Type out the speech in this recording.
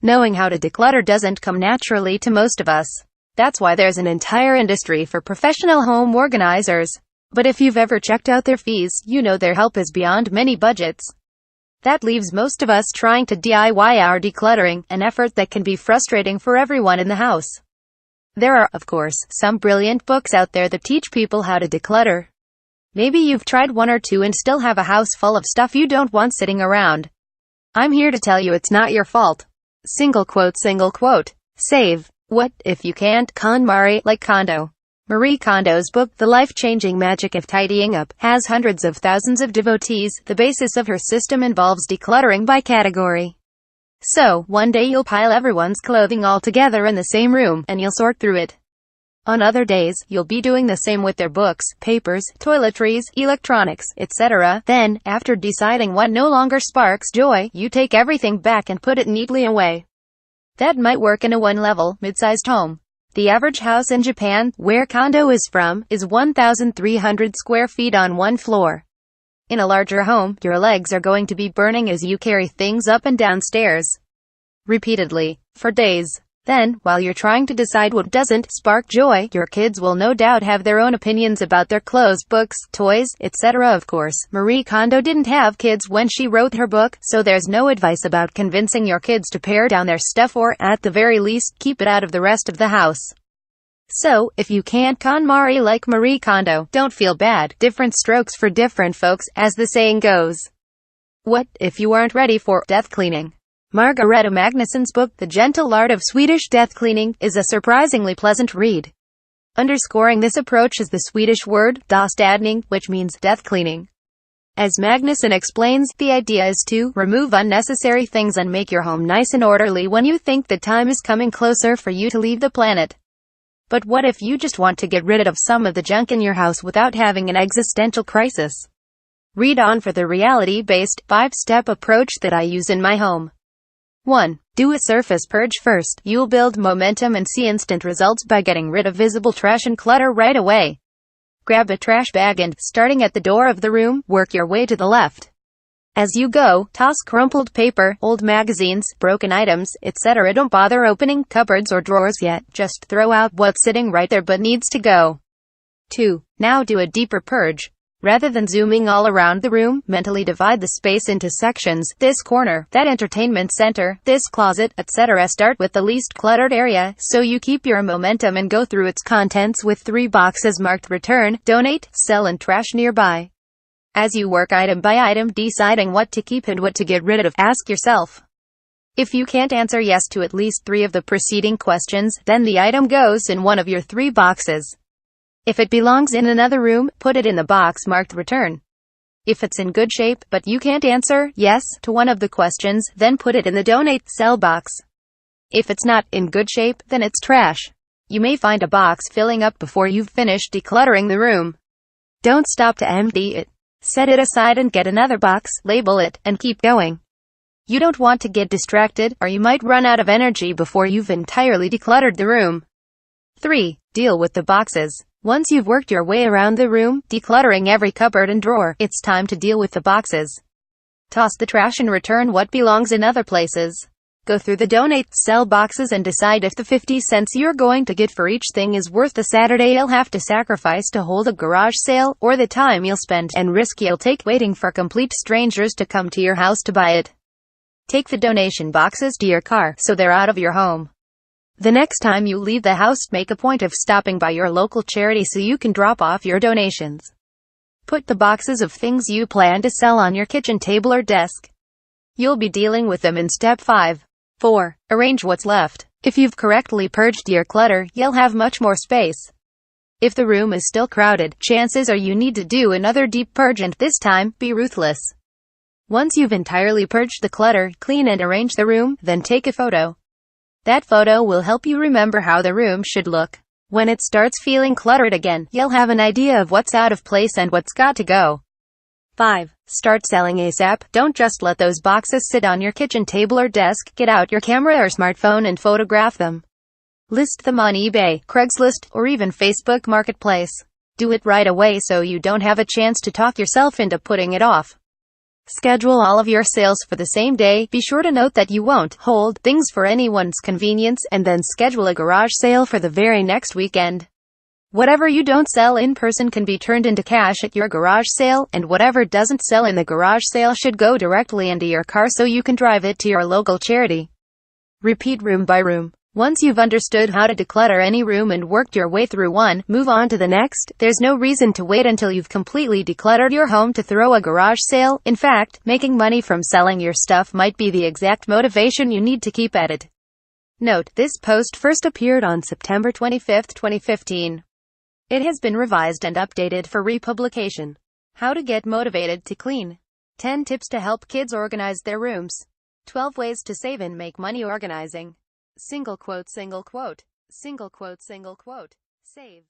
Knowing how to declutter doesn't come naturally to most of us. That's why there's an entire industry for professional home organizers. But if you've ever checked out their fees, you know their help is beyond many budgets. That leaves most of us trying to DIY our decluttering, an effort that can be frustrating for everyone in the house. There are, of course, some brilliant books out there that teach people how to declutter. Maybe you've tried one or two and still have a house full of stuff you don't want sitting around. I'm here to tell you it's not your fault. Single quote. Save. What if you can't? Kon-Mari, like Kondo. Marie Kondo's book, The Life-Changing Magic of Tidying Up, has hundreds of thousands of devotees. The basis of her system involves decluttering by category. So, one day you'll pile everyone's clothing all together in the same room, and you'll sort through it. On other days, you'll be doing the same with their books, papers, toiletries, electronics, etc. Then, after deciding what no longer sparks joy, you take everything back and put it neatly away. That might work in a one-level, mid-sized home. The average house in Japan, where Kondo is from, is 1,300 square feet on one floor. In a larger home, your legs are going to be burning as you carry things up and down stairs repeatedly, for days. Then, while you're trying to decide what doesn't spark joy, your kids will no doubt have their own opinions about their clothes, books, toys, etc. Of course, Marie Kondo didn't have kids when she wrote her book, so there's no advice about convincing your kids to pare down their stuff or, at the very least, keep it out of the rest of the house. So, if you can't Kon-Mari like Marie Kondo, don't feel bad. Different strokes for different folks, as the saying goes. What if you aren't ready for death cleaning? Margareta Magnusson's book, The Gentle Art of Swedish Death Cleaning, is a surprisingly pleasant read. Underscoring this approach is the Swedish word, städning, which means death cleaning. As Magnusson explains, the idea is to remove unnecessary things and make your home nice and orderly when you think the time is coming closer for you to leave the planet. But what if you just want to get rid of some of the junk in your house without having an existential crisis? Read on for the reality-based, 5-step approach that I use in my home. 1. Do a surface purge first. You'll build momentum and see instant results by getting rid of visible trash and clutter right away. Grab a trash bag and, starting at the door of the room, work your way to the left. As you go, toss crumpled paper, old magazines, broken items, etc. Don't bother opening cupboards or drawers yet, just throw out what's sitting right there but needs to go. 2. Now do a deeper purge. Rather than zooming all around the room, mentally divide the space into sections. This corner, that entertainment center, this closet, etc. Start with the least cluttered area, so you keep your momentum and go through its contents with 3 boxes marked return, donate, sell and trash nearby. As you work item by item, deciding what to keep and what to get rid of, ask yourself. If you can't answer yes to at least 3 of the preceding questions, then the item goes in one of your 3 boxes. If it belongs in another room, put it in the box marked return. If it's in good shape, but you can't answer yes to one of the questions, then put it in the donate, sell box. If it's not in good shape, then it's trash. You may find a box filling up before you've finished decluttering the room. Don't stop to empty it. Set it aside and get another box, label it, and keep going. You don't want to get distracted, or you might run out of energy before you've entirely decluttered the room. 3. Deal with the boxes. Once you've worked your way around the room, decluttering every cupboard and drawer, it's time to deal with the boxes. Toss the trash and return what belongs in other places. Go through the donate, sell boxes and decide if the 50 cents you're going to get for each thing is worth the Saturday you'll have to sacrifice to hold a garage sale, or the time you'll spend and risk you'll take waiting for complete strangers to come to your house to buy it. Take the donation boxes to your car, so they're out of your home. The next time you leave the house, make a point of stopping by your local charity so you can drop off your donations. Put the boxes of things you plan to sell on your kitchen table or desk. You'll be dealing with them in step 5. 4. Arrange what's left. If you've correctly purged your clutter, you'll have much more space. If the room is still crowded, chances are you need to do another deep purge, and this time, be ruthless. Once you've entirely purged the clutter, clean and arrange the room, then take a photo. That photo will help you remember how the room should look. When it starts feeling cluttered again, you'll have an idea of what's out of place and what's got to go. 5. Start selling ASAP. Don't just let those boxes sit on your kitchen table or desk. Get out your camera or smartphone and photograph them. List them on eBay, Craigslist, or even Facebook Marketplace. Do it right away so you don't have a chance to talk yourself into putting it off. Schedule all of your sales for the same day. Be sure to note that you won't hold things for anyone's convenience, and then schedule a garage sale for the very next weekend. Whatever you don't sell in person can be turned into cash at your garage sale, and whatever doesn't sell in the garage sale should go directly into your car so you can drive it to your local charity. Repeat room by room. Once you've understood how to declutter any room and worked your way through one, move on to the next. There's no reason to wait until you've completely decluttered your home to throw a garage sale. In fact, making money from selling your stuff might be the exact motivation you need to keep at it. Note: this post first appeared on September 25, 2015. It has been revised and updated for republication. How to get motivated to clean. 10 tips to help kids organize their rooms. 12 ways to save and make money organizing. Single quote, single quote, single quote, single quote. Save.